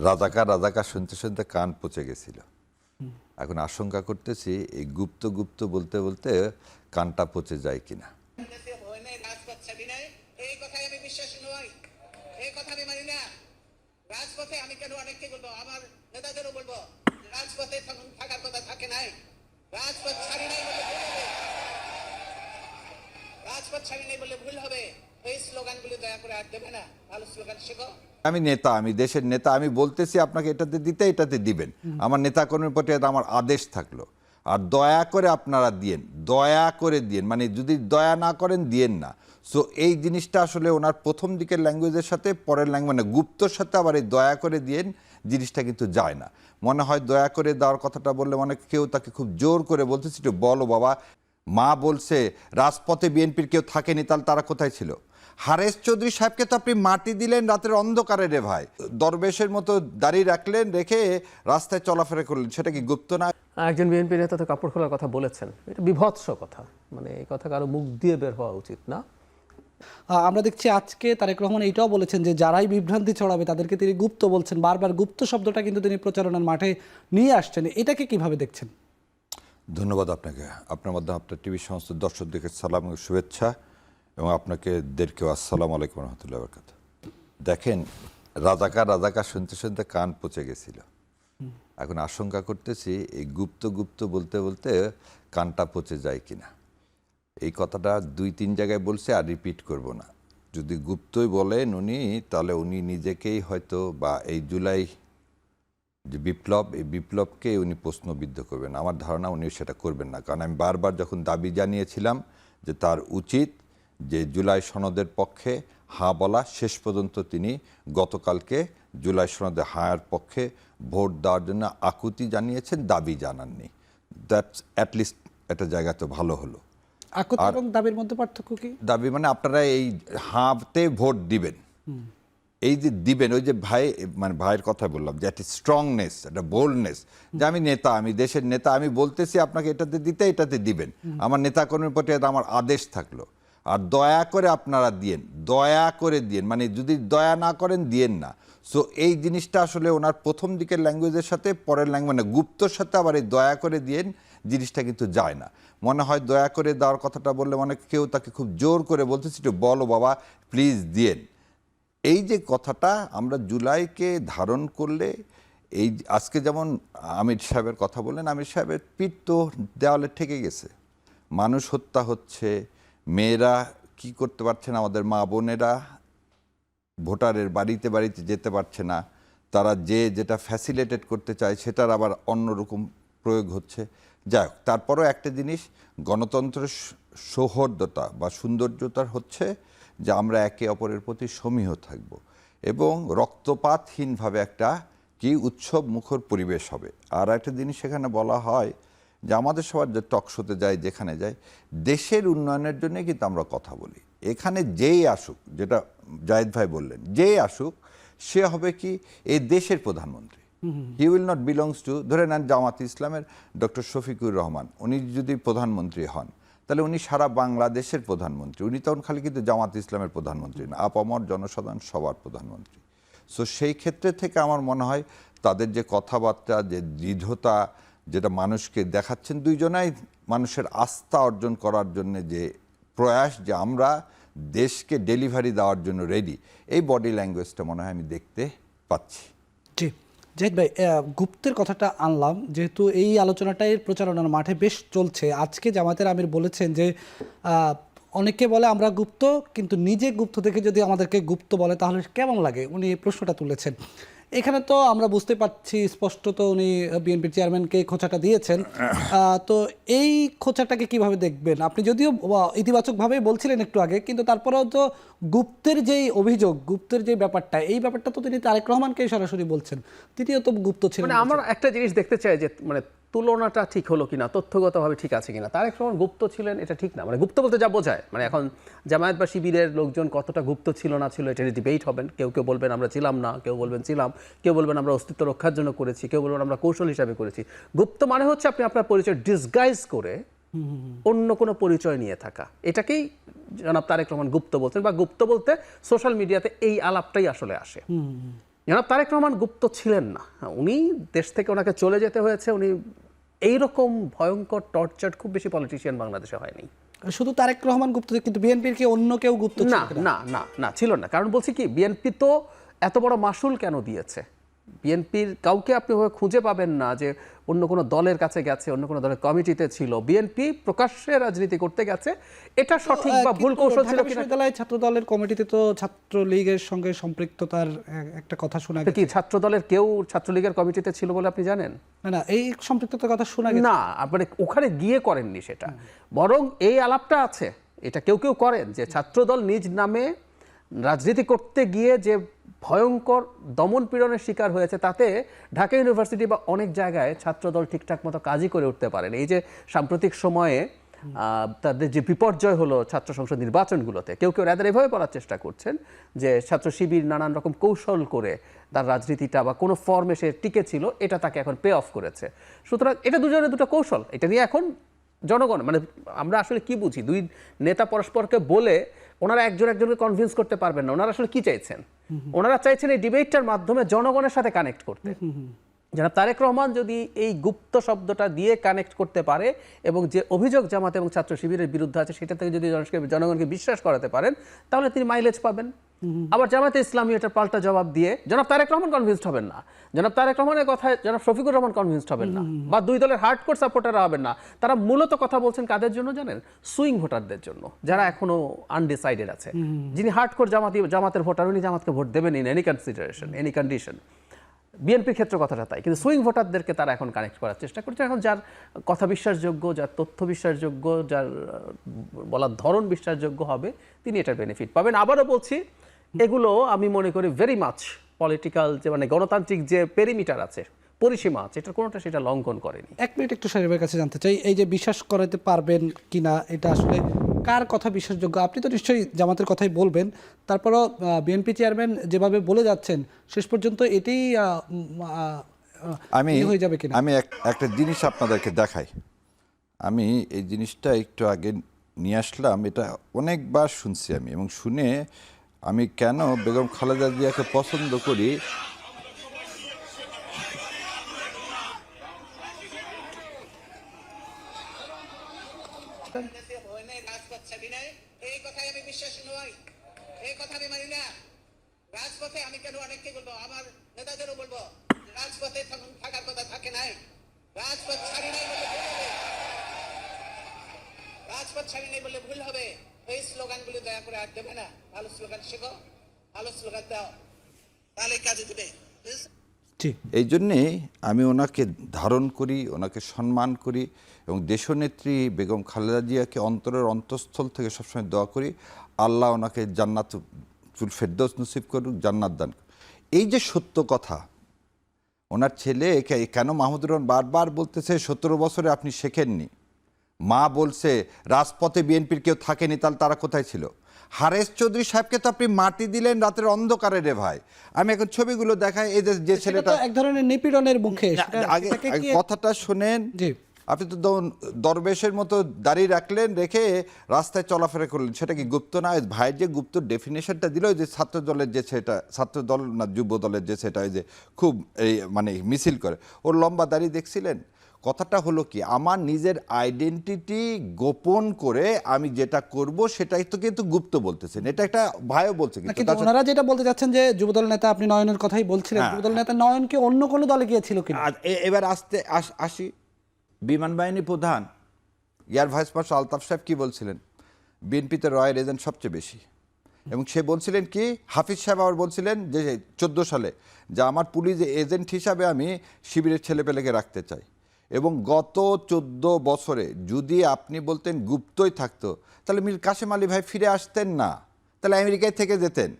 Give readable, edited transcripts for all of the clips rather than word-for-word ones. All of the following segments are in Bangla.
রাজাকার রাজাকার শুনতে শুনতে কান পচে গেছিল। এখন আশঙ্কা করতেছি এই গুপ্ত গুপ্ত বলতে বলতে কানটা পচে যায় কিনা। এই কথাই আমি বিশ্বাস নই, এই কথা আমি মানি না। রাজপথে আমি কেন অনেককে বলবো, আমার নেতাদেরও বলবো, রাজপথে থাকার কথা থাকে নাই। রাজপথ ছাড়ি নাই বলে ভুল হবে, রাজপথ ছাড়ি নাই বলে ভুল হবে। এই স্লোগানগুলি দয়া করে আর দেবে না, ভালো স্লোগান শেখো। আমি নেতা, আমি দেশের নেতা, আমি বলতেছি আপনাকে এটাতে দিতে এটাতে দিবেন। আমার নেতাকর্মীর প্রতি এটা আমার আদেশ থাকলো। আর দয়া করে আপনারা দিয়েন, দয়া করে দিয়েন, মানে যদি দয়া না করেন দিয়েন না। সো এই জিনিসটা আসলে ওনার প্রথম দিকের ল্যাঙ্গুয়েজের সাথে পরের ল্যাঙ্গুয়েজ মানে গুপ্তর সাথে আবার এই দয়া করে দিয়েন জিনিসটা কিন্তু যায় না। মনে হয় দয়া করে দেওয়ার কথাটা বললে মানে কেউ তাকে খুব জোর করে বলতেছে একটু বলো বাবা। মা বলছে রাজপথে বিএনপির কেউ থাকেনি, তাহলে তারা কোথায় ছিল? হারেস চৌধুরী সাহেবকে তো আপনি মাটি দিলেন রাতের অন্ধকারে রে ভাই, দরবেশের মতো দাঁড়িয়ে রাখলেন, রেখে রাস্তায় চলাফেরা করলেন, সেটা কি গুপ্ত না? একজন বিএনপি নেতা তো কাপড় খোলার কথা বলেছেন, এটা বিভৎস কথা, মানে এই কথা কারো মুখ দিয়ে বের হওয়া উচিত না। আমরা দেখছি আজকে তারেক রহমান এইটাও বলেছেন যে যারাই বিভ্রান্তি ছড়াবে তাদেরকে তিনি গুপ্ত বলছেন, বারবার গুপ্ত শব্দটা কিন্তু তিনি প্রচারণার মাঠে নিয়ে আসছেন। এটাকে কিভাবে দেখছেন? ধন্যবাদ আপনাকে, আপনার মাধ্যমে আপনার টিভি সমস্ত দর্শকদেরকে সালাম ও শুভেচ্ছা, এবং আপনাকে দেরকেও আসসালামু আলাইকুম রহমতুল্লাহ বরকাতুহু। দেখেন, রাজাকার রাজাকার শুনতে শুনতে কান পচে গেছিল। এখন আশঙ্কা করতেছি এই গুপ্ত গুপ্ত বলতে বলতে কানটা পচে যায় কিনা। এই কথাটা 2-3 জায়গায় বলছে, আর রিপিট করব না। যদি গুপ্তই বলেন উনি, তাহলে উনি নিজেকেই হয়তো বা এই জুলাই যে বিপ্লব, এই বিপ্লবকে উনি প্রশ্নবিদ্ধ করবেন। আমার ধারণা উনি সেটা করবেন না, কারণ আমি বারবার যখন দাবি জানিয়েছিলাম যে তার উচিত যে জুলাই সনদের পক্ষে হাঁ বলা, শেষ পর্যন্ত তিনি গতকালকে জুলাই সনদে হাঁয়ের পক্ষে ভোট দেওয়ার জন্য আকুতি জানিয়েছেন, দাবি জানাননি। দ্যাটস অ্যাটলিস্ট একটা জায়গা তো ভালো হলো। আকুতি এবং দাবির মধ্যে পার্থক্য কি? দাবি মানে আপনারা এই হাঁতে ভোট দিবেন, এই যে দিবেন, ওই যে ভাই মানে ভাইয়ের কথা বললাম যে একটা স্ট্রংনেস, একটা বোল্ডনেস, যে আমি নেতা, আমি দেশের নেতা, আমি বলতেছি আপনাকে এটাতে দিতে এটাতে দিবেন। আমার নেতাকর্মীর প্রতি এটা আমার আদেশ থাকলো। আর দয়া করে আপনারা দিয়েন, দয়া করে দিয়েন, মানে যদি দয়া না করেন দিয়েন না। সো এই জিনিসটা আসলে ওনার প্রথম দিকের ল্যাঙ্গুয়েজের সাথে পরের ল্যাঙ্গুয়েজ মানে গুপ্তর সাথে আবার এই দয়া করে দিয়েন জিনিসটা কিন্তু যায় না। মনে হয় দয়া করে দেওয়ার কথাটা বললে মানে কেউ তাকে খুব জোর করে বলতেছে একটু বলো বাবা প্লিজ দিয়েন। এই যে কথাটা আমরা জুলাইকে ধারণ করলে, এই আজকে যেমন আমির সাহেবের কথা বললেন, আমির সাহেবের পিঠ তো দেওয়ালে ঠেকে গেছে। মানুষ হত্যা হচ্ছে, মেয়েরা কি করতে পারছে না, আমাদের মা বোনেরা ভোটারের বাড়িতে বাড়িতে যেতে পারছে না, তারা যে যেটা ফ্যাসিলিটেট করতে চায় সেটার আবার অন্যরকম প্রয়োগ হচ্ছে। যাই হোক, তারপরও একটা জিনিস গণতন্ত্রের সৌহার্দ্যতা বা সৌন্দর্যতা হচ্ছে যে আমরা একে অপরের প্রতি সমীহ থাকব এবং রক্তপাতহীনভাবে একটা কি উৎসব মুখর পরিবেশ হবে। আর একটা জিনিস সেখানে বলা হয় যে আমাদের সবার যে টক শোতে যায়, যেখানে যায়, দেশের উন্নয়নের জন্য কিন্তু আমরা কথা বলি। এখানে যেই আসুক, যেটা জায়েদ ভাই বললেন, যেই আসুক সে হবে কি এই দেশের প্রধানমন্ত্রী। He will not belongs to, ধরে নেন জামাত ইসলামের ডক্টর শফিকুর রহমান, উনি যদি প্রধানমন্ত্রী হন তাহলে উনি সারা বাংলাদেশের প্রধানমন্ত্রী। উনি তখন খালি কিন্তু জামাত ইসলামের প্রধানমন্ত্রী না, আপামর জনসাধারণ সবার প্রধানমন্ত্রী। সো সেই ক্ষেত্রে থেকে আমার মনে হয় তাদের যে কথাবার্তা, যে দৃঢ়তা, যেটা মানুষকে দেখাচ্ছেন, দুইজনাই মানুষের আস্থা অর্জন করার জন্য যে প্রয়াস, যে আমরা দেশকে ডেলিভারি দেওয়ার জন্য রেডি, এই বডি ল্যাঙ্গুয়েজটা মনে হয় আমি দেখতে পাচ্ছি। জি জাহিদ ভাই, গুপ্তের কথাটা আনলাম যেহেতু এই আলোচনাটাই প্রচারণার মাঠে বেশ চলছে। আজকে জামাতের আমির বলেছেন যে অনেকে বলে আমরা গুপ্ত, কিন্তু নিজে গুপ্ত দেখে যদি আমাদেরকে গুপ্ত বলে তাহলে কেমন লাগে, উনি এই প্রশ্নটা তুলেছেন। এখানে তো আমরা বুঝতে পারছি স্পষ্টত উনি বিএনপির চেয়ারম্যানকে খোঁচাটা দিয়েছেন। তো এই খোঁচাটাকে কিভাবে দেখবেন আপনি? যদিও ইতিবাচকভাবেই বলছিলেন একটু আগে, কিন্তু তারপরেও তো গুপ্তের যেই অভিযোগ, গুপ্তের যে ব্যাপারটা, এই ব্যাপারটা তো তিনি তারেক রহমানকেই সরাসরি বলছেন, তিনিও তো গুপ্ত ছিলেন। মানে আমার একটা জিনিস দেখতে চাই যে মানে তুলনাটা ঠিক হলো কিনা, তথ্যগতভাবে ঠিক আছে কিনা। তারেক রহমান গুপ্ত ছিলেন এটা ঠিক না, মানে গুপ্ত বলতে যা বোঝায়, মানে এখন জামায়াত বা শিবিরের লোকজন কতটা গুপ্ত ছিল না ছিল এটা ডিবেট হবেন। কেউ কেউ বলবেন আমরা ছিলাম না, কেউ বলবেন ছিলাম, কেউ বলবেন আমরা অস্তিত্ব রক্ষার জন্য করেছি, কেউ বলবেন আমরা কৌশল হিসাবে করেছি। গুপ্ত মানে হচ্ছে আপনি আপনার পরিচয় ডিসগাইজ করে অন্য কোনো পরিচয় নিয়ে থাকা, এটাকেই জনাব তারেক রহমান গুপ্ত বলছেন, বা গুপ্ত বলতে সোশ্যাল মিডিয়াতে এই আলাপটাই আসলে আসে। জনাব তারেক রহমান গুপ্ত ছিলেন না, উনি দেশ থেকে ওনাকে চলে যেতে হয়েছে। উনি এইরকম ভয়ঙ্কর টর্চার খুব বেশি পলিটিশিয়ান বাংলাদেশে হয়নি। শুধু তারেক রহমান গুপ্ত, কিন্তু বিএনপির কি অন্য কেউ গুপ্ত ছিল না কিনা? না না না ছিল না। কারণ বলছি কি, বিএনপি তো এত বড় মাসুল কেন দিয়েছে? বিএনপির কাউকে আপনি ওভাবে খুঁজে পাবেন না যে অন্য কোনো দলের কাছে গেছে, অন্য কোনো দলের কমিটিতে ছিল। বিএনপি প্রকাশ্যে রাজনীতি করতে গেছে। এটা সঠিক বা ভুল কিন্তু কৌশল ছিল ঢাকা কিনা, বিশ্ববিদ্যালয় ছাত্র দলের কমিটিতে তো ছাত্রলীগের সঙ্গে সম্পৃক্ততার একটা কথা শোনা কি গেছে। ছাত্র দলের কেউ ছাত্রলীগের কমিটিতে ছিল বলে আপনি জানেন? না, এই সম্পৃক্ততার কথা শোনা গেছে। না, আপনি ওখানে গিয়ে করেননি সেটা, বরং এই আলাপটা আছে। এটা কেউ কেউ করেন যে ছাত্রদল নিজ নামে রাজনীতি করতে গিয়ে যে ভয়ঙ্কর দমন পীড়নের শিকার হয়েছে, তাতে ঢাকা ইউনিভার্সিটি বা অনেক জায়গায় ছাত্রদল ঠিকঠাক মতো কাজই করে উঠতে পারেন। এই যে সাম্প্রতিক সময়ে তাদের যে বিপর্যয় হলো ছাত্র সংসদ নির্বাচনগুলোতে, কেউ কেউ রাদার এভাবে বলার চেষ্টা করছেন যে ছাত্র শিবির নানান রকম কৌশল করে তার রাজনীতিটা বা কোনো ফর্মে সে টিকে ছিল, এটা তাকে এখন পে অফ করেছে। সুতরাং এটা দুজনের দুটো কৌশল। এটা নিয়ে এখন জনগণ, মানে আমরা আসলে কি বুঝি, দুই নেতা পরস্পরকে বলে ওনারা একজনকে কনভিন্স করতে পারবেন না। ওনারা আসলে কি চাইছেন? ওনারা চাইছেন এই ডিবেটটার মাধ্যমে জনগণের সাথে কানেক্ট করতে। জনাব তারেক রহমান যদি এই গুপ্ত শব্দটা দিয়ে কানেক্ট করতে পারে এবং যে অভিযোগ জামাত এবং ছাত্র শিবিরের বিরুদ্ধে আছে সেটা থেকে যদি জনগণকে বিশ্বাস করাতে পারেন, তাহলে তিনি মাইলেজ পাবেন। আবার জামাতে ইসলামী এটা পাল্টা জবাব দিয়ে জনাব তারেক রহমান কনভিন্সড হবেন না, জনাব তারেক রহমানের কথায় জনাব শফিকুর রহমান কনভিন্সড হবেন না, বা দুই দলের হার্ডকোর সাপোর্টাররা হবেন না। তারা মূলত কথা বলছেন কাদের জন্য জানেন? সুইং ভোটারদের জন্য, যারা এখনো আনডিসাইডেড আছে। যিনি হার্ডকোর জামাতের ভোটার, উনি জামাতকে ভোট দেবেন in any consideration, any condition. বিএনপির ক্ষেত্রে কথাটা তাই, কিন্তু সুইং ভোটারদেরকে তারা এখন কানেক্ট করার চেষ্টা করছে। এখন যার কথা বিশ্বাসযোগ্য, যার তথ্য বিশ্বাসযোগ্য, যার বলার ধরন বিশ্বাসযোগ্য হবে, তিনি এটার বেনিফিট পাবেন। আবারও বলছি, এগুলো আমি মনে করি ভেরি মাচ পলিটিক্যাল, যে মানে গণতান্ত্রিক যে পেরিমিটার আছে, পরিসীমা আছে, এটার কোনোটা সেটা লঙ্ঘন করেনি। এক মিনিট একটু সাহেবের কাছে জানতে চাই, এই যে বিশ্বাস করাতে পারবেন কিনা, এটা আসলে কার কথা বিশ্বাসযোগ্য? আপনি তো নিশ্চয়ই জামাতের কথাই বলবেন, তারপরও বিএনপি চেয়ারম্যান যেভাবে বলে যাচ্ছেন শেষ পর্যন্ত এটাই হয়ে যাবে কিনা? আমি একটা জিনিস আপনাদেরকে দেখাই। আমি এই জিনিসটা একটু আগে নিয়ে আসলাম, এটা অনেকবার শুনছি আমি, এবং শুনে আমি কেন বেগম খালেদা জিয়াকে পছন্দ করি। রাজপথ ছাড়ি নাই, এই কথাই আমি বিশ্বাসী নই, এই কথা আমি মানি না। রাজপথে আমি কেন অনেককে বলবো, আমার নেতাদেরও বলবো, রাজপথে থাকার কথা থাকে নাই। রাজপথ ছাড়ি নাই বলে ভুল হবে, রাজপথ ছাড়ি নাই বলে ভুল হবে। এই স্লোগানগুলি দয়া করে আর দেবে না। ভালো স্লোগান শেখো, ভালো স্লোগান দাও, তাহলে কাজে দেবে। এই জন্যে আমি ওনাকে ধারণ করি, ওনাকে সম্মান করি, এবং দেশনেত্রী বেগম খালেদা জিয়াকে অন্তরের অন্তঃস্থল থেকে সবসময় দোয়া করি, আল্লাহ ওনাকে জান্নাতুল ফেরদৌস নসিব করুক, জান্নাত দান। এই যে সত্য কথা, ওনার ছেলে কেন মাহমুদুর রহমান বারবার বলতেছে 17 বছরে আপনি শেখেননি। মা বলছে রাজপথে বিএনপির কেউ থাকেনি, তাহলে তারা কোথায় ছিল? হারেস চৌধুরী সাহেবকে তো আপনি মাটি দিলেন রাতের অন্ধকারে রে ভাই। আমি এখন ছবিগুলো দেখাই, এই যে ছেলেটা এক ধরনের নিপীড়নের মুখে। আগে কথাটা শোনেন। জি, আপনি তো দরবেশের মতো দাঁড়িয়ে রাখলেন, রেখে রাস্তায় চলাফেরা করলেন, সেটা কি গুপ্ত না? ভাইয়ের যে গুপ্ত ডেফিনেশনটা দিল, যে ছাত্র দলের যে সেটা, ছাত্র দল না যুব দলের যে সেটা, ওই যে খুব এই মানে মিছিল করে, ওর লম্বা দাঁড়িয়ে দেখছিলেন। কথাটা হলো কি, আমার নিজের আইডেন্টিটি গোপন করে আমি যেটা করব সেটাই তো কিন্তু গুপ্ত বলতেছেন। এটা একটা ভাইও বলছে, কিন্তু ওনারা যেটা বলতে যাচ্ছেন যে যুবদল নেতা, আপনি নয়নের কথাই বলছিলেন, যুবদল নেতা নয়ন কি অন্য কোনো দলে গিয়েছিল কিনা? এবার আসি বিমান বাহিনী প্রধান এয়ার ভাইস মার্শাল আলতাফ সাহেব কি বলছিলেন? বিএনপিতে রয়ের এজেন্ট সবচেয়ে বেশি, এবং সে বলছিলেন কি, হাফিজ সাহেব আবার বলছিলেন যে 14 সালে যে আমার পুলিশ এজেন্ট হিসাবে আমি শিবিরের ছেলেপেলেকে রাখতে চাই। এবং গত 14 বছরে যদি আপনি বলতেন গুপ্তই থাকতো, তাহলে মীর কাসেম আলী ভাই ফিরে আসতেন না, তাহলে আমেরিকায় থেকে যেতেন।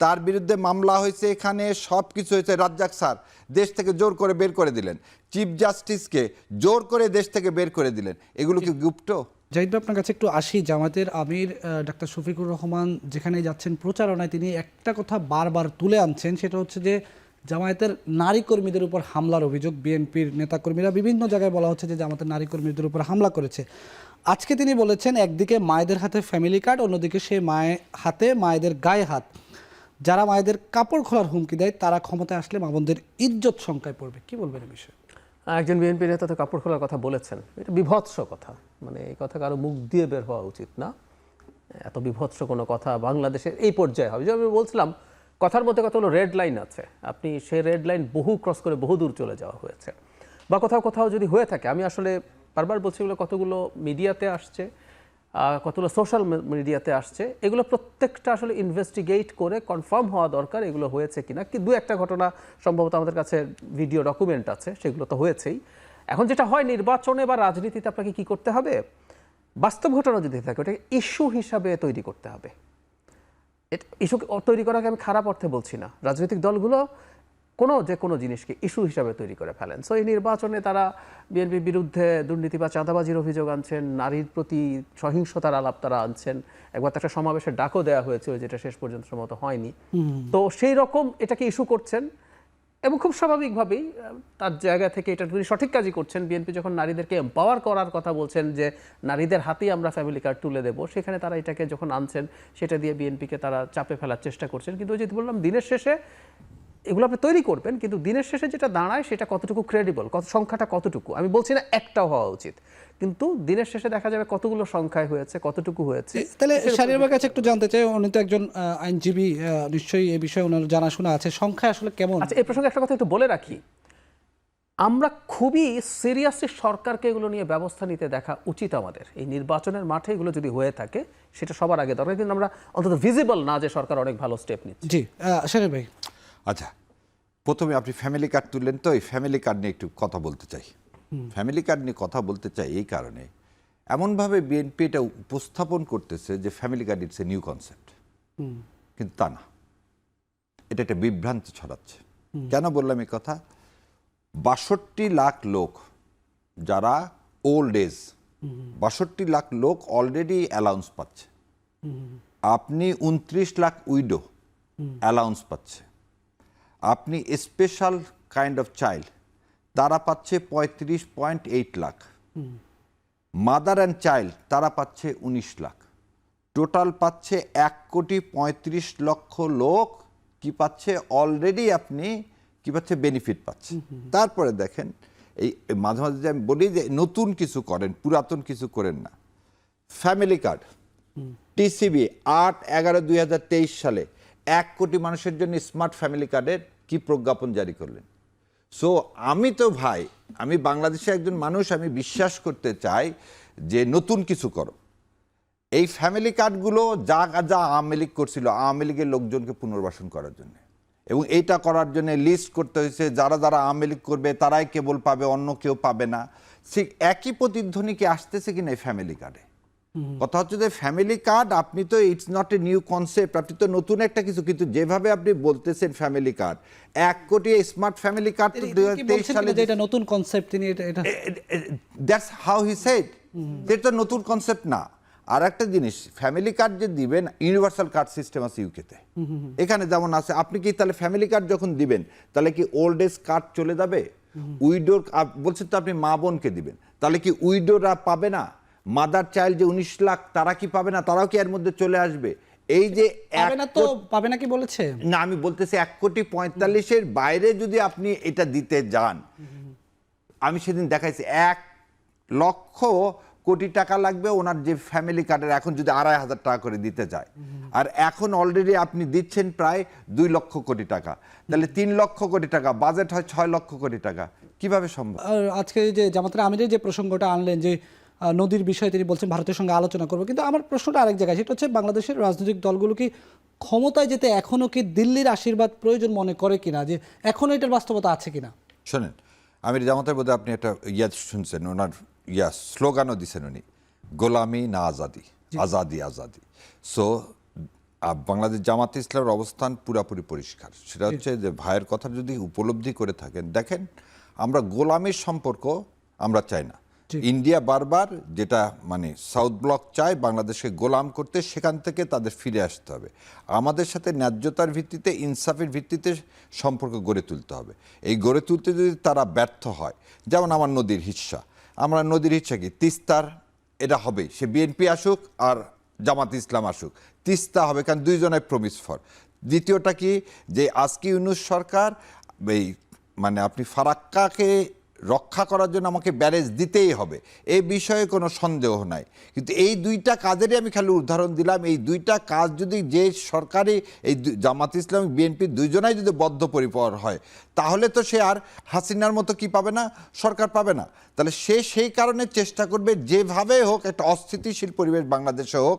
তার বিরুদ্ধে মামলা হয়েছে, এখানে সব কিছু হয়েছে। রাজ্জাক স্যার দেশ থেকে জোর করে বের করে দিলেন, চিফ জাস্টিসকে জোর করে দেশ থেকে বের করে দিলেন। এগুলো কি গুপ্ত? জাহিদ ভাই, আপনার কাছে একটু আসি। জামাতের আমির ডাক্তার শফিকুর রহমান যেখানে যাচ্ছেন প্রচারণায়, তিনি একটা কথা বারবার তুলে আনছেন, সেটা হচ্ছে যে জামায়াতের নারী কর্মীদের উপর হামলার অভিযোগ। বিএনপির নেতাকর্মীরা বিভিন্ন জায়গায় বলা হচ্ছে যে জামাতের নারী কর্মীদের উপর হামলা করেছে। আজকে তিনি বলেছেন একদিকে মায়েদের হাতে ফ্যামিলি কার্ড, অন্যদিকে সে হাতে মায়েদের গায়ে হাত। যারা মায়েদের কাপড় খোলার হুমকি দেয় তারা ক্ষমতায় আসলে মা বোনদের ইজ্জত শঙ্কায় পড়বে, কি বলবেন এই বিষয়ে? একজন বিএনপি নেতা তো কাপড় খোলার কথা বলেছেন, এটা বিভৎস কথা, মানে এই কথা কারো মুখ দিয়ে বের হওয়া উচিত না। এত বিভৎস কোনো কথা বাংলাদেশের এই পর্যায়ে হবে, যে আমি বলছিলাম কথার মধ্যে কতগুলো রেড লাইন আছে, আপনি সেই রেড লাইন বহু ক্রস করে বহু দূর চলে যাওয়া হয়েছে, বা কোথাও কোথাও যদি হয়ে থাকে, আমি আসলে বারবার বলছি এগুলো কতগুলো মিডিয়াতে আসছে, কতগুলো সোশ্যাল মিডিয়াতে আসছে, এগুলো প্রত্যেকটা আসলে ইনভেস্টিগেট করে কনফার্ম হওয়া দরকার এগুলো হয়েছে কিনা। কি দু একটা ঘটনা সম্ভবত আমাদের কাছে ভিডিও ডকুমেন্ট আছে, সেগুলো তো হয়েছেই। এখন যেটা হয়, নির্বাচনে বা রাজনীতিতে আপনাকে কি করতে হবে, বাস্তব ঘটনা যদি থাকে ওটাকে ইস্যু হিসাবে তৈরি করতে হবে। ইস্যু তৈরি করাকে আমি খারাপ অর্থে বলছি না, রাজনৈতিক দলগুলো যে কোনো জিনিসকে ইস্যু হিসাবে তৈরি করে ফেলেন। সো এই নির্বাচনে তারা বিএনপির বিরুদ্ধে দুর্নীতি বা চাঁদাবাজির অভিযোগ আনছেন, নারীর প্রতি সহিংসতার আলাপ তারা আনছেন, একবার তো একটা সমাবেশের ডাকও দেওয়া হয়েছিল যেটা শেষ পর্যন্ত সম্ভবত হয়নি। তো সেই রকম এটাকে ইস্যু করছেন, এবং খুব স্বাভাবিকভাবেই তার জায়গা থেকে এটা তিনি সঠিক কাজই করছেন। বিএনপি যখন নারীদেরকে এম্পাওয়ার করার কথা বলছেন, যে নারীদের হাতেই আমরা ফ্যামিলি কার্ড তুলে দেবো, সেখানে তারা এটাকে যখন আনছেন, সেটা দিয়ে বিএনপিকে তারা চাপে ফেলার চেষ্টা করছেন। কিন্তু ওই যে বললাম, দিনের শেষে এগুলো আপনি তৈরি করবেন, কিন্তু দিনের শেষে যেটা দাঁড়ায় সেটা কতটুকু ক্রেডিবল, সংখ্যাটা কতটুকু, আমি বলছি না একটাও হওয়া উচিত, কিন্তু দিনের শেষে দেখা যাবে কতগুলো সংখ্যায় হয়েছে, কতটুকু হয়েছে। তাহলে শারীরের কাছে একটু জানতে চাই, উনি তো একজন আইনজীবী, নিশ্চয়ই এই বিষয়ে ওনার জানাশোনা আছে, সংখ্যা আসলে কেমন? আচ্ছা, এই প্রসঙ্গে একটা কথা একটু বলে রাখি, আমরা খুবই সিরিয়াসলি সরকারকে এগুলো নিয়ে ব্যবস্থা নিতে দেখা উচিত আমাদের। এই নির্বাচনের মাঠে এগুলো যদি হয়ে থাকে সেটা সবার আগে দরকার, কিন্তু আমরা অন্তত ভিজিবল না যে সরকার অনেক ভালো স্টেপ নিচ্ছে। জি শারীর ভাই। আচ্ছা, প্রথমে আপনি ফ্যামিলি কার্ড তুললেন, তো এই ফ্যামিলি কার্ড নিয়ে একটু কথা বলতে চাই। ফ্যামিলি কার্ড নিয়ে কথা বলতে চাই এই কারণে, এমনভাবে বিএনপি এটা উপস্থাপন করতেছে যে family card it's a new concept, কিন্তু তা না, এটা একটা বিভ্রান্তি ছড়াচ্ছে। কেন বললাম এই কথা? ৬২ লাখ লোক যারা ওল্ড এজ, ৬২ লাখ লোক অলরেডি অ্যালাউন্স পাচ্ছে, আপনি ২৯ লাখ উইডো অ্যালাউন্স পাচ্ছে, আপনি স্পেশাল কাইন্ড অফ চাইল্ড তারা পাচ্ছে ৩৫.৮ লাখ, মাদার অ্যান্ড চাইল্ড তারা পাচ্ছে ১৯ লাখ, টোটাল পাচ্ছে ১,৩৫,০০,০০০ লোক কি পাচ্ছে অলরেডি, আপনি কি পাচ্ছে বেনিফিট পাচ্ছে। তারপরে দেখেন, এই মাঝে মাঝে যে আমি বলি যে নতুন কিছু করেন, পুরাতন কিছু করেন না। ফ্যামিলি কার্ড টিসিবি ৮/১১/২০২৩ সালে ১ কোটি মানুষের জন্য স্মার্ট ফ্যামিলি কার্ডের কি প্রজ্ঞাপন জারি করলেন। সো আমি বাংলাদেশে একজন মানুষ, আমি বিশ্বাস করতে চাই যে নতুন কিছু করো। এই ফ্যামিলি কার্ডগুলো যা যা আওয়ামী লীগ করছিল, আওয়ামী লীগের লোকজনকে পুনর্বাসন করার জন্য, এবং এইটা করার জন্য লিস্ট করতে হয়েছে, যারা যারা আওয়ামী লীগ করবে তারাই কেবল পাবে, অন্য কেউ পাবে না। ঠিক একই প্রতিধ্বনি কি আসতেছে কিনা এই ফ্যামিলি কার্ডে? কথা হচ্ছে যে ফ্যামিলি কার্ড, আপনি তো it's not a new concept, আপনি তো নতুন একটা কিছু, কিন্তু যেভাবে আপনি বলতেছেন ফ্যামিলি কার্ড ১ কোটি স্মার্ট ফ্যামিলি কার্ড তো ২০২৩ সালে, এটা নতুন কনসেপ্ট, তিনি এটা দ্যাটস হাউ হি সেড, এটা তো নতুন কনসেপ্ট না। আর একটা জিনিস, ফ্যামিলি কার্ড যে দিবেন, ইউনিভার্সাল কার্ড সিস্টেম আছে ইউকেতে, এখানে যেমন আছে। আপনি কি তাহলে ফ্যামিলি কার্ড যখন দিবেন, তাহলে কি ওল্ড এজ কার্ড চলে যাবে? উইডোর বলছেন তো আপনি মা বোনকে দিবেন, তাহলে কি উইডোরা পাবে না? মাদার চাইল্ড যে ১৯ লাখ তারা কি পাবে না? তারাও কি এর মধ্যে চলে আসবে? এই যে পাবে না কি বলেছে না, আমি বলতেছি ১,৪৫,০০,০০০-এর বাইরে যদি আপনি এটা দিতে যান, আমি সেদিন দেখাইছি ১,০০,০০,০০,০০,০০০ টাকা লাগবে ওনার যে ফ্যামিলি কার্ডের, এখন যদি ২৫০০ টাকা করে দিতে যায়, আর এখন অলরেডি আপনি দিচ্ছেন প্রায় ২ লক্ষ কোটি টাকা, তাহলে ৩ লক্ষ কোটি টাকা, বাজেট হয় ৬ লক্ষ কোটি টাকা, কিভাবে সম্ভব? আজকে যে জামাতের আমিরের যে প্রসঙ্গটা আনলেন, যে নদীর বিষয়ে তিনি বলছেন ভারতের সঙ্গে আলোচনা করবো, কিন্তু আমার প্রশ্নটা আরেক জায়গায়, সেটা হচ্ছে বাংলাদেশের রাজনৈতিক দলগুলো কি ক্ষমতায় যেতে এখনো কি দিল্লির আশীর্বাদ প্রয়োজন মনে করে কিনা, যে এখনো এটার বাস্তবতা আছে কিনা? শোনেন, আমির জামাতের বোধহয় আপনি একটা শুনছেন, ওনার স্লোগানও দিচ্ছেন উনি, গোলামি না আজাদি, আজাদি আজাদি। সো বাংলাদেশ জামাতে ইসলামের অবস্থান পুরাপুরি পরিষ্কার, সেটা হচ্ছে যে ভাইয়ের কথা যদি উপলব্ধি করে থাকেন, দেখেন আমরা গোলামির সম্পর্ক আমরা চাই না। ইন্ডিয়া বারবার যেটা মানে সাউথ ব্লক চায় বাংলাদেশকে গোলাম করতে, সেখান থেকে তাদের ফিরে আসতে হবে। আমাদের সাথে ন্যায্যতার ভিত্তিতে, ইনসাফের ভিত্তিতে সম্পর্ক গড়ে তুলতে হবে। এই গড়ে তুলতে যদি তারা ব্যর্থ হয়, যেমন আমার নদীর হিস্সা, আমরা নদীর হিস্সা কি তিস্তার, এটা হবেই, সে বিএনপি আসুক আর জামাত ইসলাম আসুক, তিস্তা হবে, কারণ দুইজনের প্রমিস ফর। দ্বিতীয়টা কি, যে আজকে ইউনূস সরকার এই মানে আপনি ফারাক্কাকে রক্ষা করার জন্য আমাকে ব্যারেজ দিতেই হবে, এই বিষয়ে কোনো সন্দেহ নাই। কিন্তু এই দুইটা কাজেরই আমি খালি উদাহরণ দিলাম। এই দুইটা কাজ যদি যে সরকারি এই জামাত ইসলামী বিএনপি দুইজনাই যদি বদ্ধপরিকর হয়, তাহলে তো সে আর হাসিনার মতো কি পাবে না, সরকার পাবে না। তাহলে সে সেই কারণে চেষ্টা করবে যেভাবে হোক একটা অস্থিতিশীল পরিবেশ বাংলাদেশে হোক,